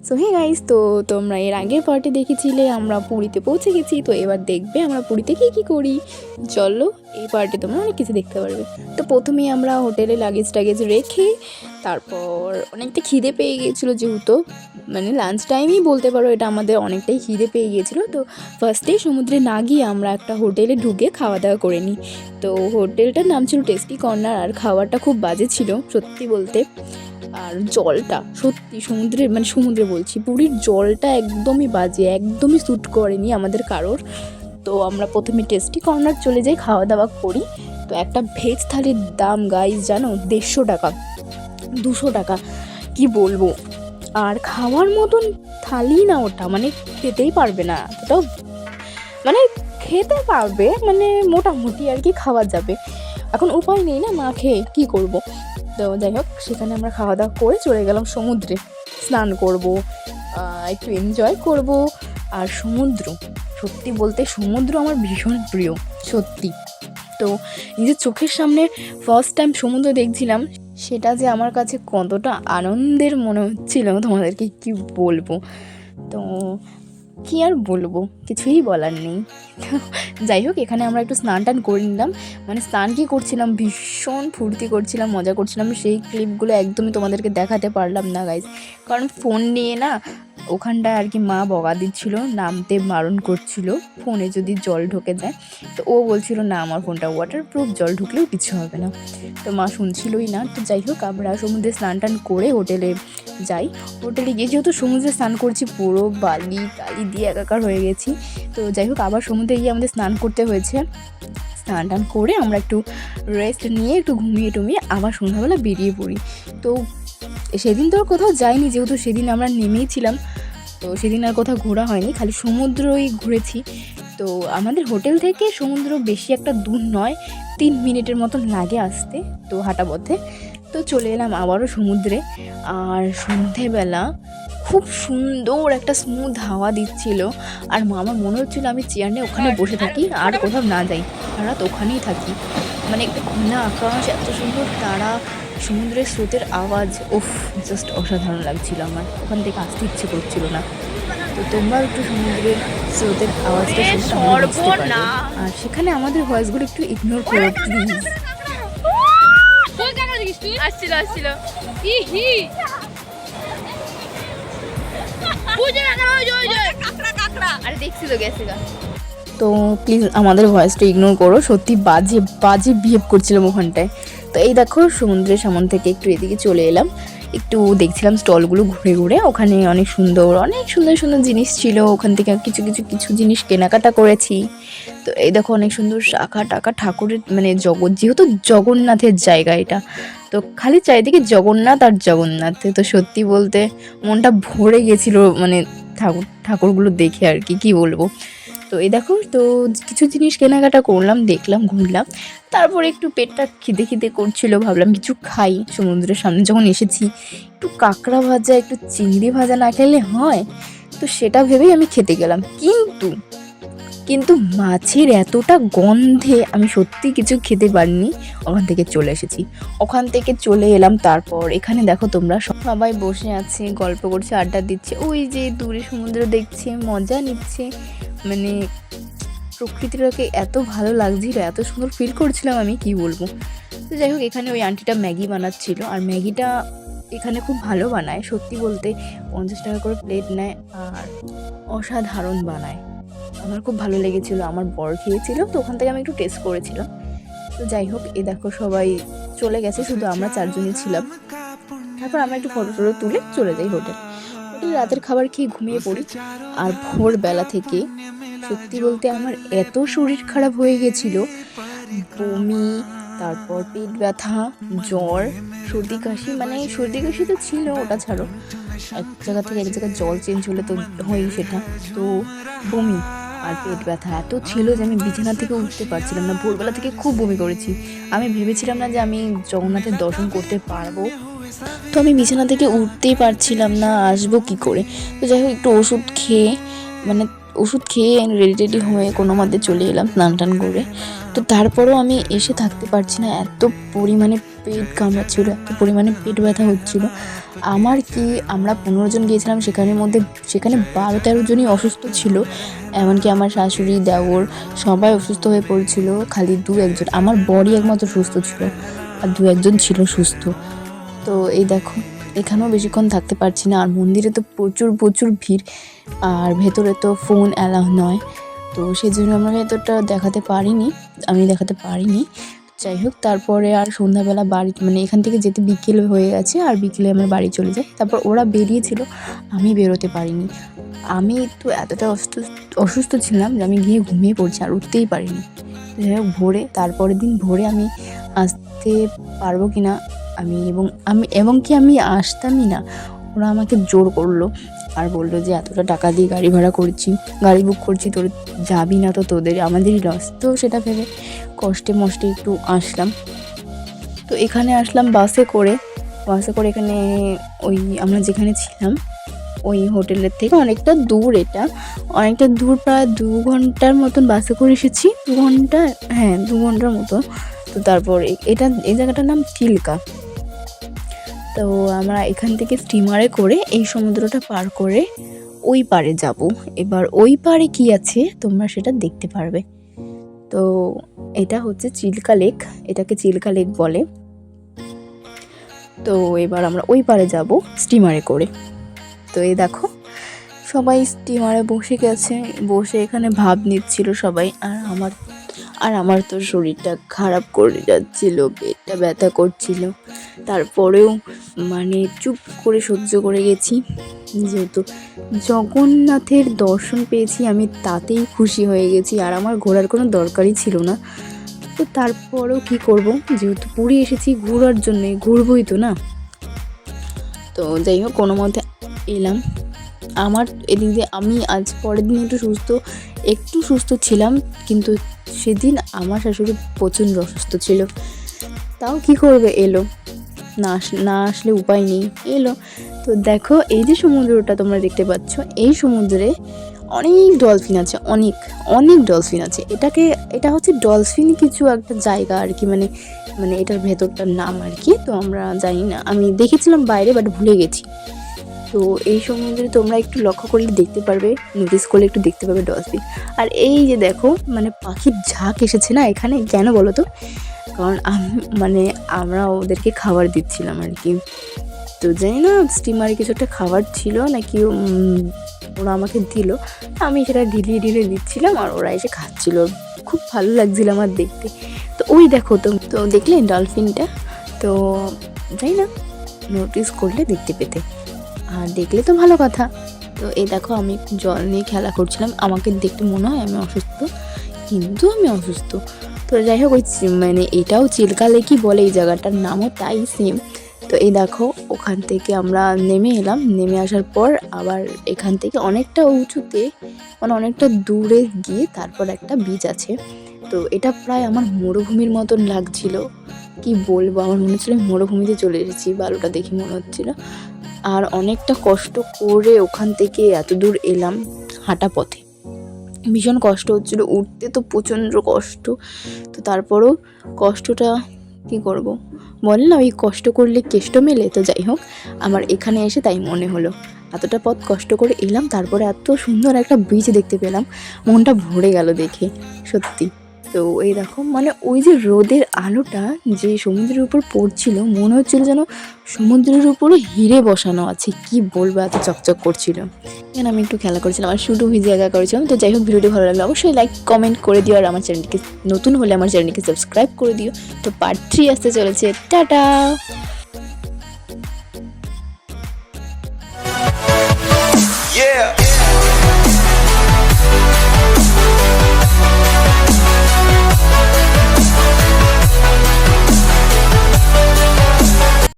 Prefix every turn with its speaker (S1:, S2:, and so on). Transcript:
S1: So hey guys, তো তোমরা এর আগের পার্টে দেখেছিলে আমরা পুরীতে পৌঁছে গেছি। তো এবার দেখবে আমরা পুরীতে কী করি। চলো, এই পার্টে তোমরা অনেক কিছু দেখতে পারবে। তো প্রথমেই আমরা হোটেলে লাগেজ রেখে তারপর অনেকটা খিদে পেয়ে গিয়েছিলো, যেহেতু মানে লাঞ্চ টাইমই বলতে পারো, এটা আমাদের অনেকটাই খিদে পেয়ে গিয়েছিলো। তো ফার্স্টেই সমুদ্রে না গিয়ে আমরা একটা হোটেলে ঢুকে খাওয়া দাওয়া করে নিই। তো হোটেলটার নাম ছিল টেস্টি কর্নার, আর খাবারটা খুব বাজে ছিল সত্যি বলতে। আর জলটা সত্যি সমুদ্রে বলছি, পুরীর জলটা একদমই বাজে, একদমই স্যুট করেনি আমাদের কারোর। তো আমরা প্রথমে টেস্টি কর্নার চলে যাই, খাওয়া দাওয়া করি। তো একটা ভেজ থালির দাম গাইস জানো 150 টাকা, 200 টাকা, কি বলবো। আর খাওয়ার মতন থালি না ওটা, মানে খেতেই পারবে না ওটাও, মানে খেতে পারবে মানে মোটামুটি আর কি, খাওয়া যাবে। এখন উপায় নেই না, না খেয়ে কী করবো। তো যাই হোক, সেখানে আমরা খাওয়া দাওয়া করে চলে গেলাম সমুদ্রে, স্নান করব, একটু এনজয় করব। আর সত্যি বলতে সমুদ্র আমার ভীষণ প্রিয় সত্যি। তো নিজের চোখের সামনে ফার্স্ট টাইম সমুদ্র দেখছিলাম, সেটা যে আমার কাছে কতটা আনন্দের মনে হচ্ছিল তোমাদেরকে কি বলবো। তো কী আর বলবো, কিছুই বলার নেই। যাই হোক, এখানে আমরা একটু স্নান টান করে নিলাম। মানে স্নান কি করছিলাম, ভীষণ ফুর্তি করছিলাম, মজা করছিলাম। সেই ক্লিপগুলো একদমই তোমাদেরকে দেখাতে পারলাম না গাইজ, কারণ ফোন নিয়ে না ওখানটায় আর কি মা বকা দিচ্ছিল, নামতে বারণ করছিল ফোনে যদি জল ঢুকে যায়। তো ও বলছিল না আমার ফোনটা ওয়াটারপ্রুফ, জল ঢুকলেও কিছু হবে না। তো মা শুনছিলই না। তো যাই হোক, আমরা সমুদ্রে স্নান টান করে হোটেলে যাই। হোটেলে গিয়ে যেহেতু সমুদ্রে স্নান করছি, পুরো বালি টালি দিয়ে একাকার হয়ে গেছি। তো যাই হোক, আবার সমুদ্রে গিয়ে আমাদের স্নান করতে হয়েছে। স্নান টান করে আমরা একটু রেস্ট নিয়ে একটু ঘুমিয়ে টুমিয়ে আবার সন্ধ্যাবেলা বেরিয়ে পড়ি। তো সেদিন তো আর কোথাও যাইনি, যেহেতু সেদিন আমরা নেমেই ছিলাম। তো সেদিন আর কোথাও ঘোরা হয়নি, খালি সমুদ্রই ঘুরেছি। তো আমাদের হোটেল থেকে সমুদ্র বেশি একটা দূর নয়, 3 মিনিটের মতন লাগে আসতে, তো হাঁটা পথে। তো চলে এলাম আবারও সমুদ্রে। আর সন্ধেবেলা খুব সুন্দর একটা স্মুথ হাওয়া দিচ্ছিল। আর আমার মনে হচ্ছিলো আমি চেয়ার নিয়ে ওখানে বসে থাকি, আর কোথাও না যাই, রাত ওখানেই থাকি। মানে না আকাশ, এত সুন্দর তারা, সমুদ্রের স্রোতের আওয়াজ, ওফ জাস্ট অসাধারণ লাগছিল। আমার ওখান থেকে আসতে ইচ্ছে করছিল না। তো তোমরা একটু সমুদ্রের স্রোতের আওয়াজটা বুঝতে পারবে। আর সেখানে আমাদের ভয়েসগুলো একটু ইগনোর করো প্লিজ। আসছিল আরে দেখছি তো গেছে গা। তো প্লিজ আমাদের ভয়েসটা ইগনোর করো, সত্যি বাজে বাজে বিহেভ করছিলাম ওখানটায়। তো এই দেখো, সমুদ্রের সামন থেকে একটু এদিকে চলে এলাম, একটু দেখছিলাম স্টলগুলো ঘুরে ঘুরে। ওখানে অনেক সুন্দর সুন্দর জিনিস ছিল, ওখান থেকে কিছু জিনিস কেনাকাটা করেছি। তো এই দেখো, অনেক সুন্দর শাখা টাকা ঠাকুরের, মানে যেহেতু জগন্নাথের জায়গা এটা, তো খালি চারিদিকে জগন্নাথ আর জগন্নাথ। তো সত্যি বলতে মনটা ভরে গেছিলো, মানে ঠাকুরগুলো দেখে আর কি বলবো। তো এই দেখো, তো কিছু জিনিস কেনাকাটা করলাম, দেখলাম, ঘুরলাম। তারপরে একটু পেটটা খিদে করছিল, ভাবলাম কিছু খাই। সমুদ্রের সামনে যখন এসেছি, একটু কাঁকড়া ভাজা, একটু চিংড়ি ভাজা না খেলে হয়। তো সেটা ভেবেই আমি খেতে গেলাম, কিন্তু মাছের এতটা গন্ধে আমি সত্যি কিছু খেতে পারিনি, ওখান থেকে চলে এলাম। তারপর এখানে দেখো তোমরা সবাই বসে আছে, গল্প করছে, আড্ডা দিচ্ছে, ওই যে দূরে সমুদ্র দেখছে, মজা নিচ্ছে। মানে প্রকৃতিটাকে এত ভালো লাগছিল, এত সুন্দর ফিল করছিলাম, আমি কি বলবো। তো যাই হোক, এখানে ওই আন্টিটা ম্যাগি বানাচ্ছিল, আর ম্যাগিটা এখানে খুব ভালো বানায় সত্যি বলতে, 50 টাকা করে প্লেট নেয়, আর অসাধারণ বানায়। আমার খুব ভালো লেগেছিলো, আমার বর খেয়েছিল, তো ওখান থেকে আমি একটু টেস্ট করেছিলাম। তো যাই হোক, এ দেখো সবাই চলে গেছে, শুধু আমরা 4 জনই ছিলাম। তারপর আমরা একটু ফটো তুলে চলে যাই হোটেলে রাতের খাবার খেয়ে ঘুমিয়ে পড়ি। আর ভোরবেলা থেকে সত্যি বলতে আমার এত শরীর খারাপ হয়ে গেছিলো, বমি, তারপর পেট ব্যথা, জ্বর, সর্দি কাশি। মানে সর্দি কাশি তো ছিল, ওটা ছাড়ো, এক জায়গা থেকে এক জায়গায় জল চেঞ্জ হলে তো হয়ই সেটা। তো বমি আর পেট ব্যথা এত ছিল যে আমি বিছানা থেকে উঠতে পারছিলাম না। ভোরবেলা থেকে খুব বমি করেছি, আমি ভেবেছিলাম না যে আমি জগন্নাথের দর্শন করতে পারবো। তো আমি বিছানা থেকে উঠতেই পারছিলাম না, আসবো কি করে। তো যাই হোক, একটু ওষুধ খেয়ে রেডি হয়ে কোনো মধ্যে চলে এলাম স্নান টান করে। তো তারপরেও আমি এসে থাকতে পারছি না, এত পরিমাণে পেট কামড়াচ্ছিলো, এত পরিমাণে পেট ব্যথা হচ্ছিলো। আমার কি, আমরা 15 জন গিয়েছিলাম, সেখানে 12-13 জনই অসুস্থ ছিল। এমনকি আমার শাশুড়ি, দেওর সবাই অসুস্থ হয়ে পড়ছিল। খালি 2-1 জন, আমার বরই একমাত্র সুস্থ ছিল, আর 2-1 জন ছিল সুস্থ। তো এই দেখো, এখানেও বেশিক্ষণ থাকতে পারছি না। আর মন্দিরে তো প্রচুর ভিড়, আর ভেতরে তো ফোন অ্যালাউ নয়, তো সেই জন্য আমরা ভেতরটা আমি দেখাতে পারিনি। যাই হোক, তারপরে আর সন্ধ্যাবেলা বাড়ি, মানে এখান থেকে যেতে বিকেল হয়ে গেছে, আর বিকেলে আমরা বাড়ি চলে যাই। তারপর ওরা বেরিয়েছিল, আমি বেরোতে পারিনি। আমি তো এতটা অসুস্থ ছিলাম যে আমি গিয়ে ঘুমিয়ে পড়ছি, আর উঠতেই পারিনি। যাই হোক, তারপরের দিন ভোরে আমি আসতে পারবো কি না, আমি আসতামই না। ওরা আমাকে জোর করলো আর বললো যে এতটা টাকা দিয়ে গাড়ি বুক করছি, তোর যাবি না তো আমাদেরই লস। তো সেটা ভেবে কষ্টে মষ্টে একটু আসলাম। তো এখানে আসলাম বাসে করে এখানে ওই আমরা যেখানে ছিলাম ওই হোটেলের থেকে অনেকটা দূর, প্রায় 2 ঘন্টার মতন বাসে করে এসেছি। 2 ঘন্টার মতো। তো তারপর এই জায়গাটার নাম চিল্কা। তো আমরা এখান থেকে স্টিমারে করে এই সমুদ্রটা পার করে ওই পারে যাব। এবার ওই পারে কি আছে তোমরা সেটা দেখতে পারবে। তো এটা হচ্ছে চিল্কা লেক, এটাকে চিল্কা লেক বলে। তো এবার আমরা ওই পারে যাব স্টিমারে করে। তো এই দেখো, সবাই স্টিমারে বসে এখানে ভাব নিচ্ছিল সবাই। আর আমার তো শরীরটা খারাপ করে যাচ্ছিল, পেটটা ব্যথা করছিল। তারপরেও মানে চুপ করে সহ্য করে গেছি, যেহেতু জগন্নাথের দর্শন পেয়েছি আমি তাতেই খুশি হয়ে গেছি। আর আমার ঘোরার কোনো দরকারই ছিল না। তো তারপরেও কি করব, যেহেতু পুরী এসেছি ঘোরার জন্যে, ঘুরবই তো না। তো যাই হোক, কোনো মতে এলাম। আমার এদিক দিয়ে আমি আজ পরের দিন একটু সুস্থ ছিলাম, কিন্তু সেদিন আমার শাশুড়ি প্রচণ্ড অসুস্থ ছিল। তাও কি করবে, এলো, না আসলে উপায় নেই, এলো। তো দেখো, এই যে সমুদ্রটা তোমরা দেখতে পাচ্ছ, এই সমুদ্রে অনেক ডলফিন আছে, অনেক ডলফিন আছে। এটা হচ্ছে ডলফিন কিছু একটা জায়গা আর কি, মানে এটার ভেতরটার নাম আর কি। তো আমরা জানি না, আমি দেখেছিলাম বাইরে, বাট ভুলে গেছি। তো এই সমুদ্রে তোমরা একটু লক্ষ্য করলে দেখতে পারবে, নোটিস করলে একটু দেখতে পাবে ডলফিন। আর এই যে দেখো, মানে পাখির ঝাঁক এসেছে না এখানে, কেন বলো তো? কারণ আমরা ওদেরকে খাবার দিচ্ছিলাম আর কি। তো জানি না স্টিমারে কিছু একটা খাবার ছিল নাকি, ওরা আমাকে দিল, আমি সেটা ঢিলিয়ে দিচ্ছিলাম, আর ওরা এসে খাচ্ছিল। খুব ভালো লাগছিল আমার দেখতে। তো ওই দেখো, তো দেখলেন ডলফিনটা? তো জানি না, নোটিস করলে দেখতে পেতে, আর দেখলে তো ভালো কথা। তো এই দেখো, আমি জল নিয়ে খেলা করছিলাম। আমাকে দেখতে মনে হয় আমি অসুস্থ, কিন্তু আমি অসুস্থ। তো যাই হোক, এটাও চিল্কা লেকই বলে, এই জায়গাটার নামও তাই সেম। তো এই দেখো, ওখান থেকে আমরা নেমে এলাম। নেমে আসার পর আবার এখান থেকে অনেকটা উঁচুতে, অনেকটা দূরে গিয়ে তারপর একটা বিচ আছে। তো এটা প্রায় আমার মরুভূমির মতন লাগছিল, কি বলবো, আমার মনে হচ্ছিল মরুভূমিতে চলে এসেছি, বালুটা দেখে মনে হচ্ছিল। আর অনেকটা কষ্ট করে ওখান থেকে এত দূর এলাম হাঁটা পথে, ভীষণ কষ্ট হচ্ছিল, উঠতে তো প্রচণ্ড কষ্ট। তো তারপরেও কষ্টটা কী করব, বলে না, ওই কষ্ট করলে কেষ্ট মেলে। তো যাই হোক, আমার এখানে এসে তাই মনে হলো, এতটা পথ কষ্ট করে এলাম, তারপরে এত সুন্দর একটা বিচ দেখতে পেলাম, মনটা ভরে গেল দেখে, সত্যি। তো এই দেখো, ওই যে রোদের আলোটা যে সমুদ্রের উপর পড়ছিল, মনে হচ্ছিল যেন সমুদ্রের উপরে হিরে বসানো আছে, কি বলবো, এত চকচক করছিল। এখানে আমি একটু খেলা করেছিলাম, আর শুধু ভিজে একা করেছিলাম। তো যাই হোক, ভিডিওটি ভালো লাগলে অবশ্যই লাইক কমেন্ট করে দিও, আর আমার চ্যানেলটিকে নতুন হলে আমার চ্যানেলটিকে সাবস্ক্রাইব করে দিও। তো পার্ট 3 আসতে চলেছে, টাটা।
S2: Yeah.